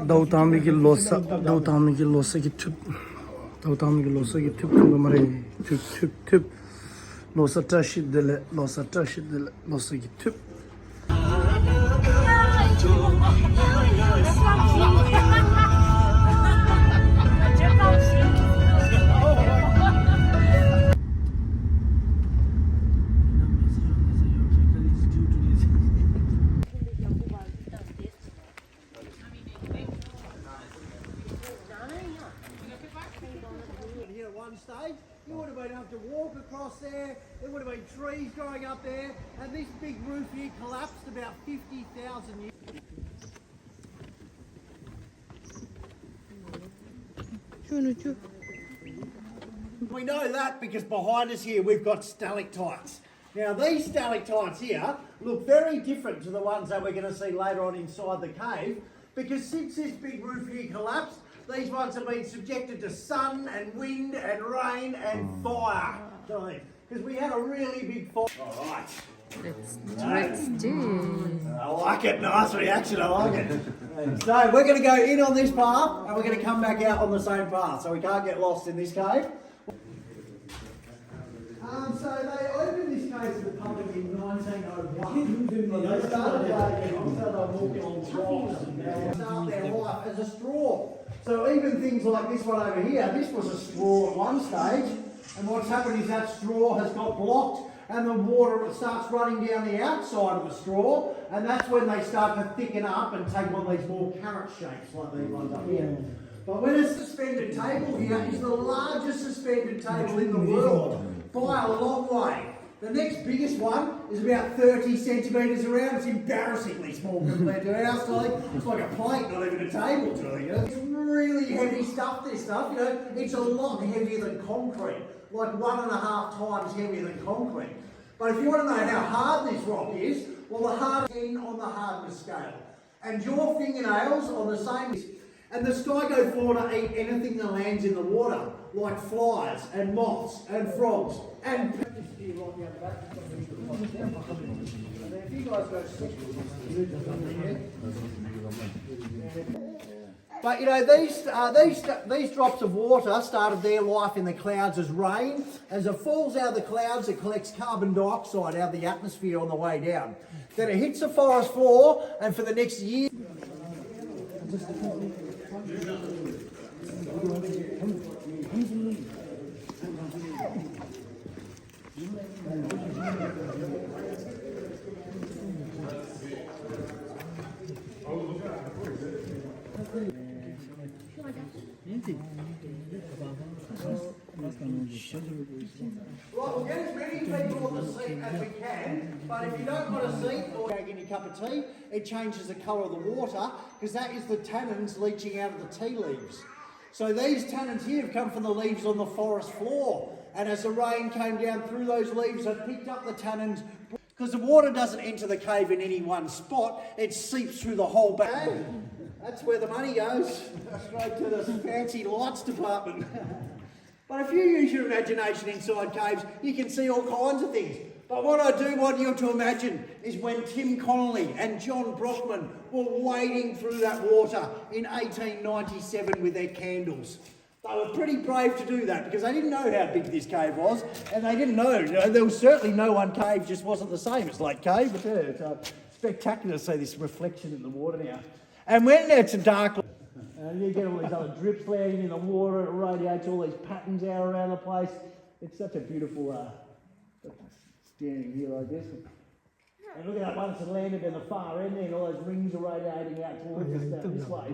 Dautami기 lossa ki tüp kumare tüp lossa taşıdele lossa ki tüp. Stage, you would have been able to walk across there, there would have been trees growing up there, and this big roof here collapsed about 50,000 years. We know that because behind us here we've got stalactites. Now these stalactites here look very different to the ones that we're going to see later on inside the cave, because since this big roof here collapsed, these ones have been subjected to sun and wind and rain and fire. Because we had a really big fire. All right. Let's do. I like it. Nice reaction. I like it. So we're going to go in on this path and we're going to come back out on the same path, so we can't get lost in this cave. So they opened this cave to the public in 1901. They started walking on rocks and they start their life as a straw. So even things like this one over here, this was a straw at one stage, and what's happened is that straw has got blocked and the water starts running down the outside of the straw, and that's when they start to thicken up and take on these more carrot shapes like these ones up here. But when a suspended table here is the largest suspended table in the world by a long way. The next biggest one is about 30 centimetres around. It's embarrassingly small compared to ours, Charlie. It's like a plate, not even a table, Charlie. You know? It's really heavy stuff, this stuff. You know, it's a lot heavier than concrete, like 1.5 times heavier than concrete. But if you want to know how hard this rock is, well, the hardest 10 on the hardness scale. And your fingernails on the same. And the skygo fauna eat anything that lands in the water, like flies and moths and frogs and. But you know, these drops of water started their life in the clouds as rain. As it falls out of the clouds, it collects carbon dioxide out of the atmosphere on the way down. Then it hits the forest floor, and for the next year. Right, we'll get as many people on the seat as we can, but if you don't want a seat or in your cup of tea, it changes the colour of the water, because that is the tannins leaching out of the tea leaves. So these tannins here have come from the leaves on the forest floor, and as the rain came down through those leaves, it picked up the tannins, because the water doesn't enter the cave in any one spot, it seeps through the whole back. That's where the money goes, straight to the fancy lights department. But if you use your imagination inside caves, you can see all kinds of things. But what I do want you to imagine is when Tim Connolly and John Brockman were wading through that water in 1897 with their candles. They were pretty brave to do that because they didn't know how big this cave was, and they didn't know. There was certainly no one cave just wasn't the same as Lake Cave, but it's spectacular to see this reflection in the water now. And when it's a dark, you get all these other drips landing in the water, it radiates all these patterns out around the place. It's such a beautiful, standing here like this. And look at that one that's landed in the far end there, and all those rings are radiating out towards us this way.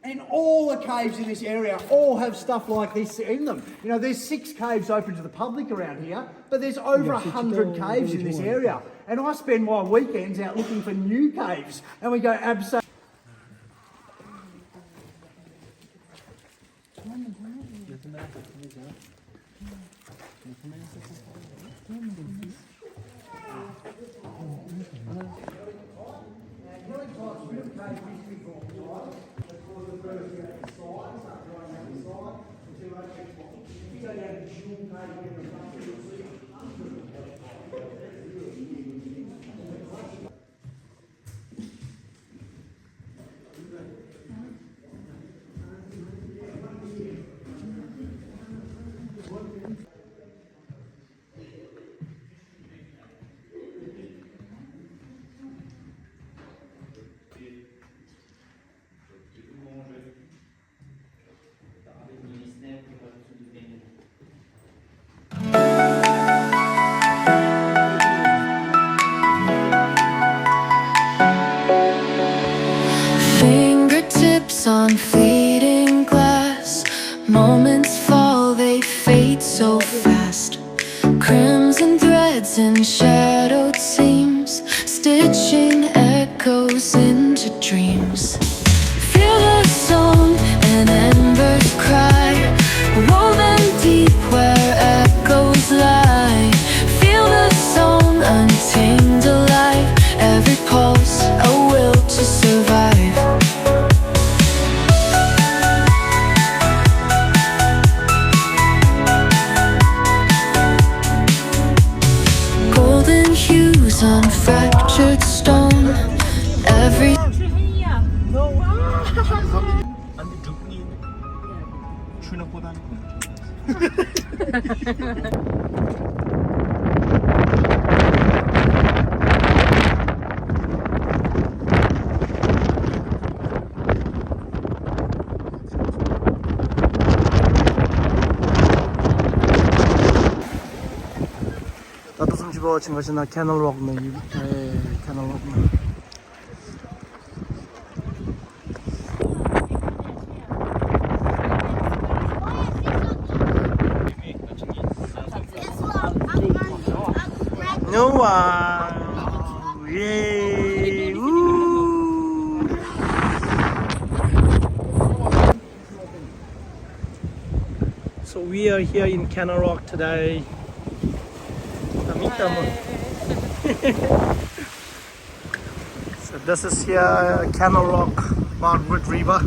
And all the caves in this area all have stuff like this in them. You know, there's 6 caves open to the public around here, but there's over 100 caves in this area. And I spend my weekends out looking for new caves, and we go absolutely. hues on fleeting glass. Moments fall, they fade so fast. Crimson threads and shadowed seams, stitching echoes into dreams. Feel the song, an embered cry, woven deep where echoes lie. Feel the song, untamed alive, every pulse a will to survive. Golden hues on fractured stone, every 따뜻한 집어 같은 것이 나 Canal Rock 네, Canal Rock. Wow! Yay! Woo! So we are here in Canal Rock today. So this is here Canal Rock, Margaret River.